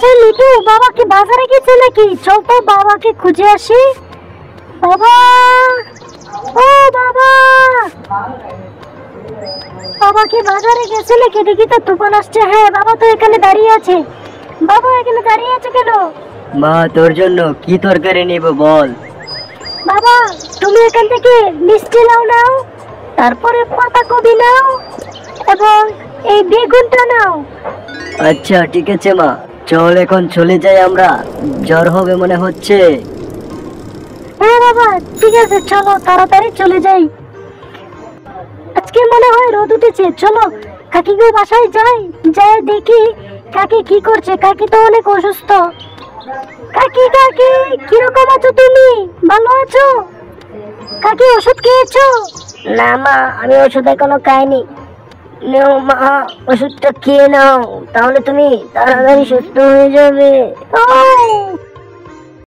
এই লিটু, বাবা কি বাজারে গেছে নাকি? চল তো বাবাকে খুঁজে আসি। বাবা, ও বাবা, বাবা কি বাজারে গেছে নাকি? দেখি তো তুফান আসছে। হ্যাঁ, বাবা তো এখানে দাঁড়িয়ে আছে। বাবা এখানে দাঁড়িয়ে আছে কেন? মা, তোর জন্য কি তরকারি নিব বল। বাবা, তুমি এখান থেকে মিষ্টি লাউ নাও, তারপরে পাতাকপি নাও এবং এই বেগুনটা নাও। আচ্ছা ঠিক আছে মা, চল এখন চলে যাই আমরা, জ্বর হবে মনে হচ্ছে। হ্যাঁ বাবা, ঠিক আছে, চলো তাড়াতাড়ি চলে যাই। আজকে মনে হয় রোদ উঠেছে, চলো কাকিকে বাসায় যাই, যাই দেখি কাকি কি করছে। কাকি তো অনেক অসুস্থ। কাকি, কাকি, কিরকম আছো তুমি? ভালো আছো? কাকি ওষুধ খেয়েছো? না মা, আমি ওষুধ এখনো খাইনি। নাও মা, ওষুধটা খেয়ে নাও, তাহলে তুমি তাড়াতাড়ি সুস্থ হয়ে যাবে। ও